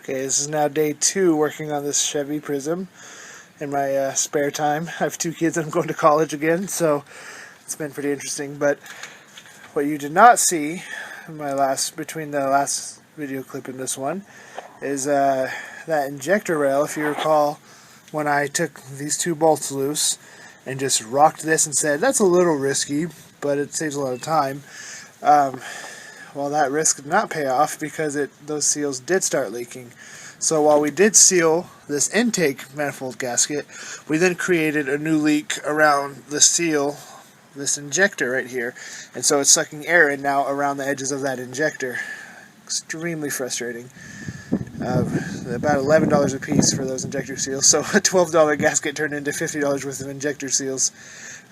Okay, this is now day 2 working on this Chevy Prizm in my spare time. I have 2 kids and I'm going to college again, so it's been pretty interesting. But what you did not see in between the last video clip and this one is that injector rail. If you recall, when I took these 2 bolts loose and just rocked this and said, that's a little risky, but it saves a lot of time. Well, that risk did not pay off because those seals did start leaking. So while we did seal this intake manifold gasket, we then created a new leak around the seal, this injector right here. And so it's sucking air in now around the edges of that injector. Extremely frustrating. About $11 a piece for those injector seals. So a $12 gasket turned into $50 worth of injector seals.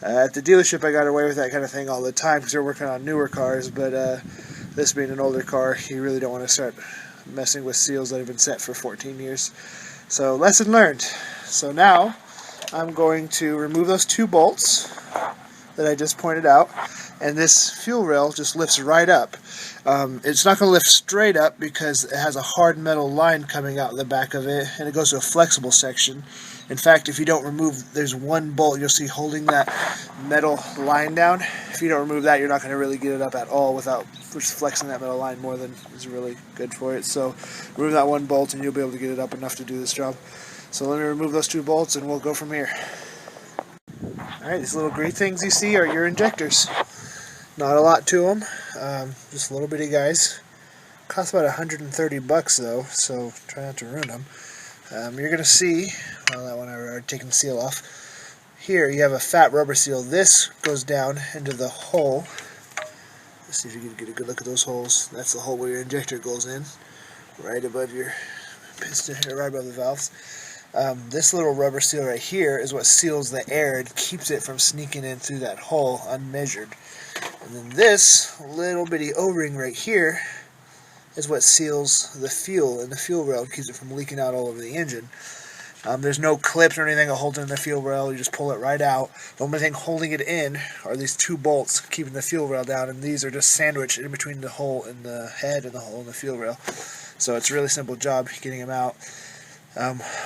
At the dealership I got away with that kind of thing all the time because they're working on newer cars, but this being an older car, you really don't want to start messing with seals that have been set for 14 years. So lesson learned. So now I'm going to remove those 2 bolts that I just pointed out, and this fuel rail just lifts right up. It's not going to lift straight up because it has a hard metal line coming out the back of it, and it goes to a flexible section. In fact, if you don't remove, there's 1 bolt you'll see holding that metal line down. If you don't remove that, you're not going to really get it up at all without just flexing that metal line more than is really good for it. So remove that 1 bolt and you'll be able to get it up enough to do this job. So let me remove those 2 bolts and we'll go from here. Alright, these little gray things you see are your injectors. Not a lot to them, just little bitty guys. Cost about $130 though, so try not to ruin them. You're going to see, well, that one I already taken the seal off. Here you have a fat rubber seal. This goes down into the hole. Let's see if you can get a good look at those holes. That's the hole where your injector goes in, right above your piston, right above the valves. This little rubber seal right here is what seals the air and keeps it from sneaking in through that hole unmeasured. And then this little bitty O-ring right here is what seals the fuel in the fuel rail and keeps it from leaking out all over the engine. There's no clips or anything that holds in the fuel rail. You just pull it right out. The only thing holding it in are these 2 bolts keeping the fuel rail down, and these are just sandwiched in between the hole in the head and the hole in the fuel rail. So it's a really simple job getting them out.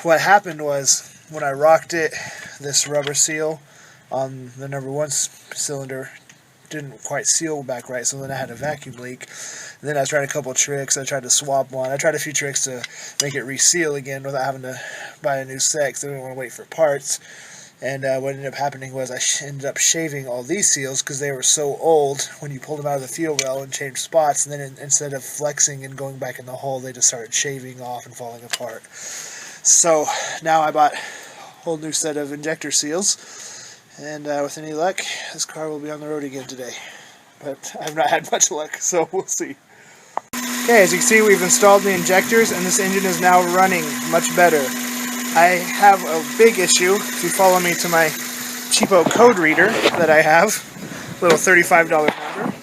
What happened was when I rocked it, this rubber seal on the number 1 cylinder didn't quite seal back right, so then I had a vacuum leak. And then I tried a couple tricks. I tried to swap one. I tried a few tricks to make it reseal again without having to buy a new set because I didn't want to wait for parts. And what ended up happening was I ended up shaving all these seals because they were so old when you pulled them out of the fuel rail and changed spots, and then instead of flexing and going back in the hole, they just started shaving off and falling apart. So now I bought a whole new set of injector seals. And with any luck, this car will be on the road again today. But I've not had much luck, so we'll see. Okay, as you can see, we've installed the injectors, and this engine is now running much better. I have a big issue. If you follow me to my cheapo code reader that I have, little $35 number.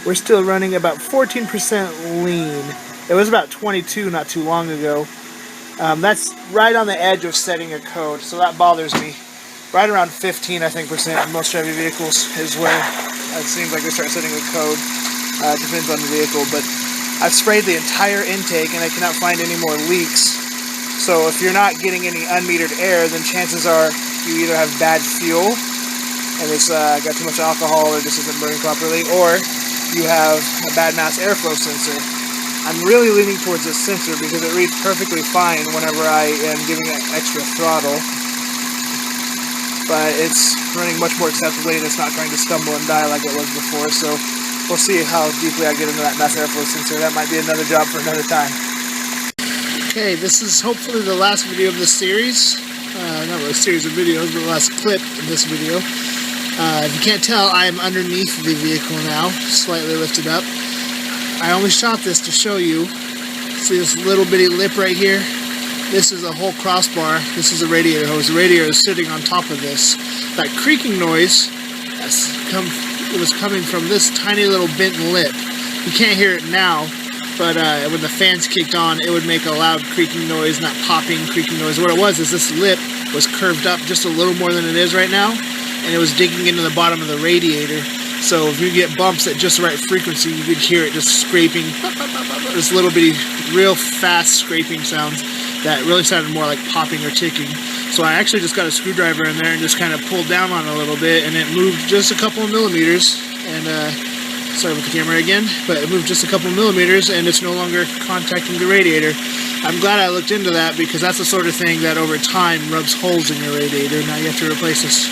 We're still running about 14% lean. It was about 22 not too long ago. That's right on the edge of setting a code, so that bothers me. Right around 15, I think, percent of most Chevy vehicles is where it seems like they start setting a code. It depends on the vehicle, but I've sprayed the entire intake and I cannot find any more leaks. So if you're not getting any unmetered air, then chances are you either have bad fuel and it's got too much alcohol or just isn't burning properly, or you have a bad mass airflow sensor. I'm really leaning towards this sensor because it reads perfectly fine whenever I am giving it extra throttle. But it's running much more acceptably and it's not trying to stumble and die like it was before. So we'll see how deeply I get into that mass airflow sensor. That might be another job for another time. Okay, this is hopefully the last video of this series. Not really a series of videos, but the last clip of this video. If you can't tell, I am underneath the vehicle now, slightly lifted up. I only shot this to show you. See this little bitty lip right here? This is a whole crossbar. This is a radiator hose. The radiator is sitting on top of this. That creaking noise was coming from this tiny little bent lip. You can't hear it now, but when the fans kicked on, it would make a loud creaking noise, not popping creaking noise. What it was is this lip was curved up just a little more than it is right now, and it was digging into the bottom of the radiator. So if you get bumps at just the right frequency, you could hear it just scraping, this little bitty, real fast scraping sounds that really sounded more like popping or ticking. So I actually just got a screwdriver in there and just kind of pulled down on it a little bit, and it moved just a couple of millimeters. And sorry with the camera again, but it moved just a couple of millimeters, and it's no longer contacting the radiator. I'm glad I looked into that, because that's the sort of thing that over time rubs holes in your radiator. Now you have to replace this,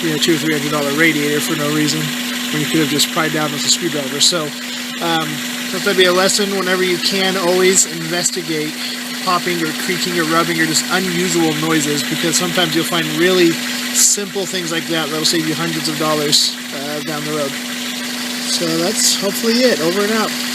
$200 or $300 radiator for no reason, when you could have just pried down with a screwdriver. So let that be a lesson. Whenever you can, always investigate popping or creaking or rubbing or just unusual noises, because sometimes you'll find really simple things like that that'll save you hundreds of dollars down the road. So that's hopefully it. Over and out.